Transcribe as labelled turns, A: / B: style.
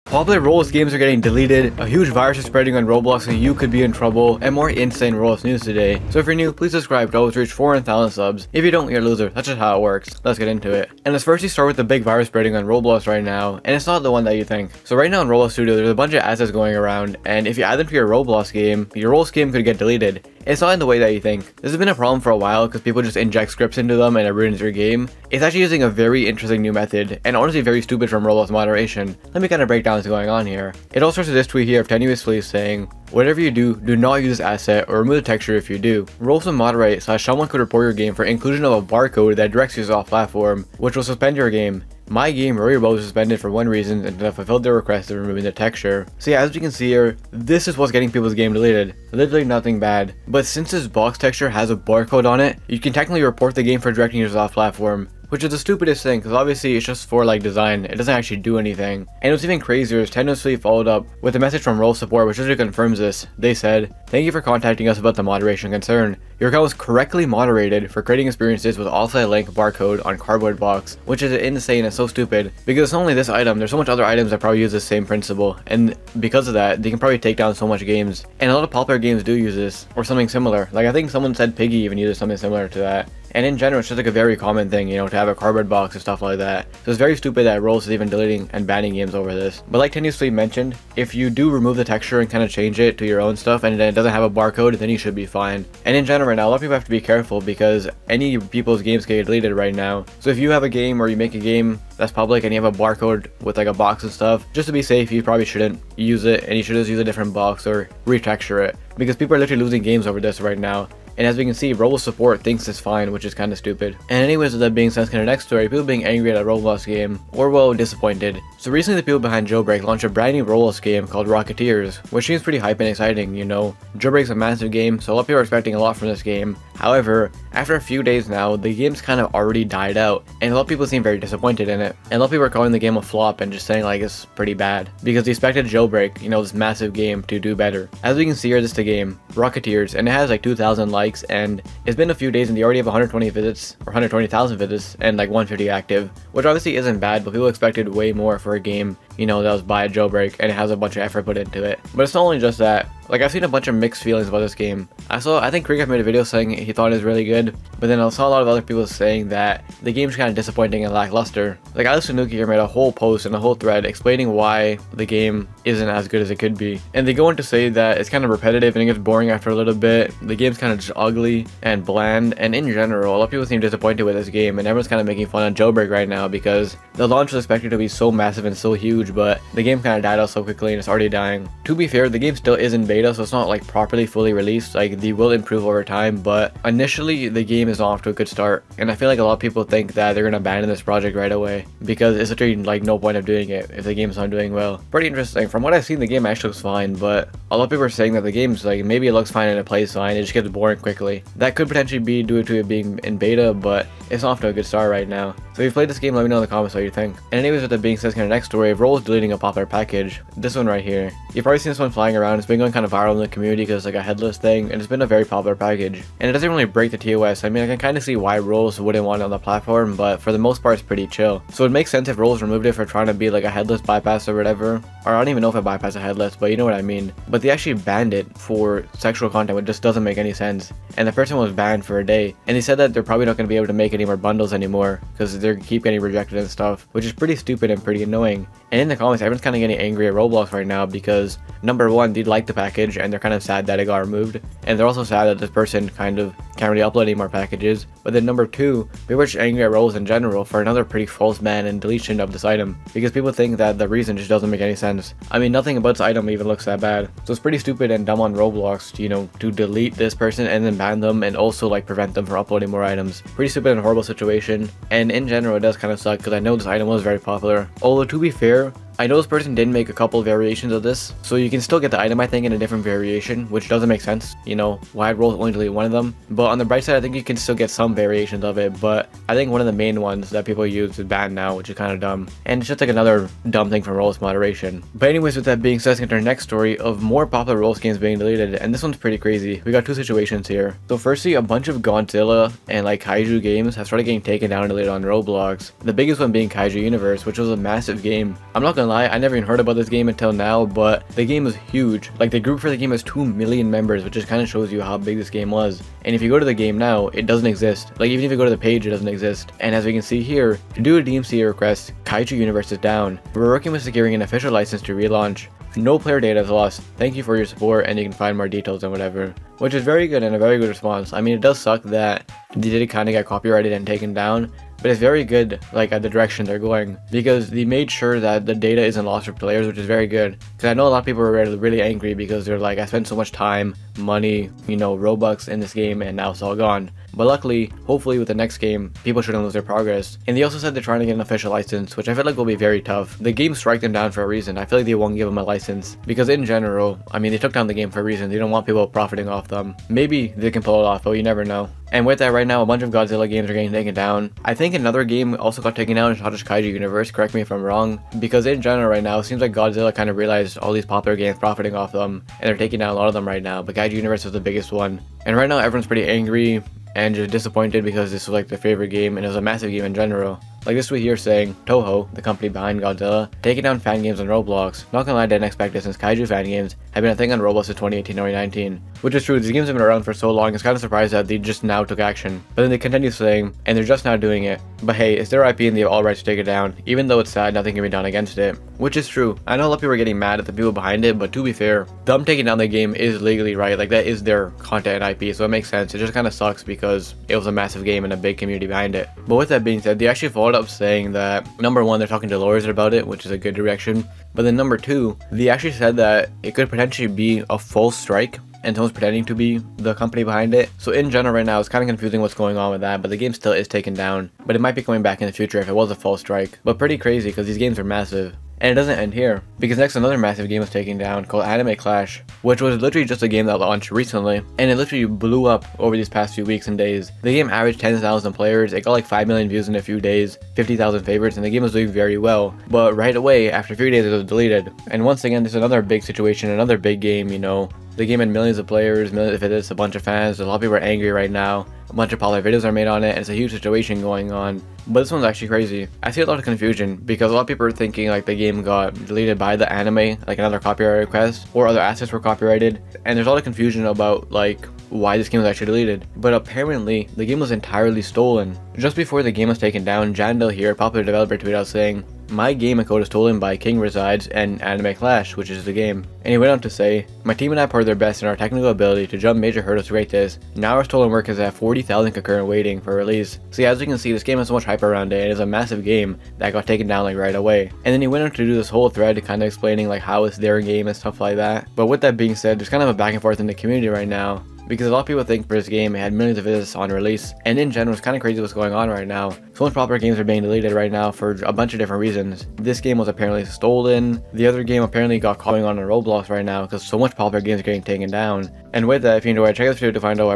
A: Popular Roblox games are getting deleted, a huge virus is spreading on Roblox and you could be in trouble, and more insane Roblox news today. So if you're new, please subscribe to always reach 400,000 subs. If you don't, you're a loser. That's just how it works. Let's get into it. And let's firstly start with the big virus spreading on Roblox right now, and it's not the one that you think. So right now in Roblox Studio, there's a bunch of assets going around, and if you add them to your Roblox game, your Roblox game could get deleted. It's not in the way that you think. This has been a problem for a while because people just inject scripts into them and it ruins your game. It's actually using a very interesting new method, and honestly very stupid from Roblox moderation. Let me kind of break down what's going on here. It all starts with this tweet here of Tenuous Fleece saying, "Whatever you do not use this asset or remove the texture if you do. Roblox will moderate / someone could report your game for inclusion of a barcode that directs users off platform, which will suspend your game. My game, Rory Robo, was suspended for one reason and have fulfilled their request of removing the texture." So yeah, as you can see here, this is what's getting people's game deleted. Literally nothing bad. But since this box texture has a barcode on it, you can technically report the game for directing users off platform. Which is the stupidest thing, because obviously it's just for like design, it doesn't actually do anything. And what's even crazier is Tenuous Fleece followed up with a message from Roblox support which literally confirms this. They said, "Thank you for contacting us about the moderation concern. Your account was correctly moderated for creating experiences with offsite link barcode on cardboard box," which is insane and so stupid, because it's not only this item, there's so much other items that probably use the same principle, and because of that, they can probably take down so much games. And a lot of popular games do use this, or something similar. Like I think someone said Piggy even uses something similar to that. And in general, it's just like a very common thing, you know, to have a cardboard box and stuff like that. So it's very stupid that Roblox is even deleting and banning games over this. But like Tenuous Fleece mentioned, if you do remove the texture and kind of change it to your own stuff and then it doesn't have a barcode, then you should be fine. And in general right now, a lot of people have to be careful because any people's games get deleted right now. So if you have a game or you make a game that's public and you have a barcode with like a box and stuff, just to be safe, you probably shouldn't use it and you should just use a different box or retexture it. Because people are literally losing games over this right now. And as we can see, Roblox support thinks it's fine, which is kind of stupid. And anyways, with that being said, kind of next story, people being angry at a Roblox game, or well, disappointed. So recently the people behind Jailbreak launched a brand new Roblox game called Rocketeers, which seems pretty hype and exciting, you know. Jailbreak's a massive game, so a lot of people are expecting a lot from this game. However, after a few days now, the game's kind of already died out, and a lot of people seem very disappointed in it. And a lot of people are calling the game a flop and just saying like it's pretty bad, because they expected Jailbreak, you know, this massive game, to do better. As we can see here, this is the game, Rocketeers, and it has like 2,000 likes, and it's been a few days and they already have 120 visits, or 120,000 visits, and like 150 active, which obviously isn't bad, but people expected way more for a game, you know, that was by a Jailbreak and it has a bunch of effort put into it. But it's not only just that. Like, I've seen a bunch of mixed feelings about this game. I think Krieghoff made a video saying he thought it was really good, but then I saw a lot of other people saying that the game's kind of disappointing and lackluster. Like, Alex Tanuki here made a whole post and a whole thread explaining why the game isn't as good as it could be. And they go on to say that it's kind of repetitive and it gets boring after a little bit. The game's kind of just ugly and bland, and in general, a lot of people seem disappointed with this game, and everyone's kind of making fun of Jailbreak right now because the launch was expected to be so massive and so huge, but the game kind of died out so quickly and it's already dying. To be fair, the game still is in beta, so it's not like properly fully released. Like, they will improve over time, but initially the game is off to a good start, and I feel like a lot of people think that they're gonna abandon this project right away because it's literally like no point of doing it if the game's not doing well. Pretty interesting. From what I've seen, the game actually looks fine, but a lot of people are saying that the game's like, maybe it looks fine and it plays fine, it just gets boring quickly. That could potentially be due to it being in beta, but it's off to a good start right now. So if you played this game, let me know in the comments what you think. And anyways, with that being said, kind of next story, Roblox deleting a popular package. This one right here. You've probably seen this one flying around. It's been going kind of viral in the community because it's like a headless thing, and it's been a very popular package. And it doesn't really break the TOS. I mean, I can kind of see why Roblox wouldn't want it on the platform, but for the most part, it's pretty chill. So it makes sense if Roblox removed it for trying to be like a headless bypass or whatever. Or I don't even know if it bypassed a headless, but you know what I mean. But they actually banned it for sexual content, which just doesn't make any sense. And the person was banned for a day. And they said that they're probably not going to be able to make any more bundles anymore because they keep getting rejected and stuff, which is pretty stupid and pretty annoying. And in the comments, everyone's kind of getting angry at Roblox right now because number one, they like the package and they're kind of sad that it got removed, and they're also sad that this person kind of can't really upload any more packages. But then number two, people are just angry at Roblox in general for another pretty false ban and deletion of this item because people think that the reason just doesn't make any sense. I mean, nothing about this item even looks that bad, so it's pretty stupid and dumb on Roblox to, you know, to delete this person and then ban them and also like prevent them from uploading more items. Pretty stupid and horrible situation, and in general it does kind of suck because I know this item was very popular. Although to be fair, I know this person did make a couple variations of this, so you can still get the item I think in a different variation, which doesn't make sense, you know, why Roblox only delete one of them. But on the bright side, I think you can still get some variations of it, but I think one of the main ones that people use is banned now, which is kind of dumb. And it's just like another dumb thing from Roblox moderation. But anyways, with that being said, let's get to our next story of more popular Roblox games being deleted, and this one's pretty crazy. We got two situations here. So firstly, a bunch of Godzilla and like Kaiju games have started getting taken down and deleted on Roblox. The biggest one being Kaiju Universe, which was a massive game. I'm not gonna gonna lie, I never even heard about this game until now, but the game is huge. Like, the group for the game has 2 million members, which just kind of shows you how big this game was. And if you go to the game now, it doesn't exist. Like, even if you go to the page, it doesn't exist. And as we can see here, to do a DMCA request, Kaiju Universe is down. We're working with securing an official license to relaunch. No player data is lost. Thank you for your support, and you can find more details and whatever. Which is very good and a very good response. I mean, it does suck that they did kind of get copyrighted and taken down, but it's very good, like, at the direction they're going, because they made sure that the data isn't lost for players, which is very good. Because I know a lot of people are really angry because they're like, I spent so much time, money, you know, Robux in this game, and now it's all gone. But luckily, hopefully with the next game, people shouldn't lose their progress. And they also said they're trying to get an official license, which I feel like will be very tough. The game strike them down for a reason. I feel like they won't give them a license, because in general, I mean, they took down the game for a reason. They don't want people profiting off them. Maybe they can pull it off, but you never know. And with that, right now, a bunch of Godzilla games are getting taken down. I think another game also got taken down, not just Kaiju Universe, correct me if I'm wrong, because in general right now, it seems like Godzilla kind of realized all these popular games profiting off them, and they're taking down a lot of them right now, but Kaiju Universe is the biggest one. And right now, everyone's pretty angry and just disappointed because this was like their favorite game, and it was a massive game in general. Like this tweet here saying, Toho, the company behind Godzilla, taking down fan games on Roblox. Not gonna lie, I didn't expect it since Kaiju fan games have been a thing on Roblox since 2018-2019. Which is true, these games have been around for so long, it's kind of surprised that they just now took action. But then they continue saying, and they're just now doing it. But hey, it's their IP and they have all rights to take it down, even though it's sad nothing can be done against it. Which is true. I know a lot of people are getting mad at the people behind it, but to be fair, them taking down the game is legally right. Like, that is their content and IP, so it makes sense. It just kind of sucks because it was a massive game and a big community behind it. But with that being said, they actually followed up saying that number one, they're talking to lawyers about it, which is a good direction. But then number two, they actually said that it could potentially be a false strike and someone's pretending to be the company behind it. So in general right now, it's kind of confusing what's going on with that, but the game still is taken down. But it might be coming back in the future if it was a false strike. But pretty crazy because these games are massive. And it doesn't end here, because next another massive game was taken down called Anime Clash, which was literally just a game that launched recently, and it literally blew up over these past few weeks and days. The game averaged 10,000 players, it got like 5 million views in a few days, 50,000 favorites, and the game was doing very well. But right away, after a few days, it was deleted. And once again, there's another big situation, another big game, you know. The game had millions of players, millions of visits, a bunch of fans, a lot of people are angry right now. A bunch of popular videos are made on it, and it's a huge situation going on. But this one's actually crazy. I see a lot of confusion because a lot of people are thinking like the game got deleted by the anime, like another copyright request, or other assets were copyrighted. And there's a lot of confusion about like why this game was actually deleted. But apparently, the game was entirely stolen. Just before the game was taken down, Jandel here, a popular developer, tweeted out saying, "My game and code is stolen by King Resides and Anime Clash," which is the game. And he went on to say, "My team and I poured their best in our technical ability to jump major hurdles to create this. Now our stolen work is at 40,000 concurrent waiting for release." So yeah, as you can see, this game has so much hype around it, and it's a massive game that got taken down like right away. And then he went on to do this whole thread kind of explaining like how it's their game and stuff like that. But with that being said, there's kind of a back and forth in the community right now, because a lot of people think for this game it had millions of visits on release, and in general it's kind of crazy what's going on right now. So much popular games are being deleted right now for a bunch of different reasons. This game was apparently stolen, the other game apparently got caught going on Roblox right now because so much popular games are getting taken down. And with that, if you enjoyed, check out this video to find out why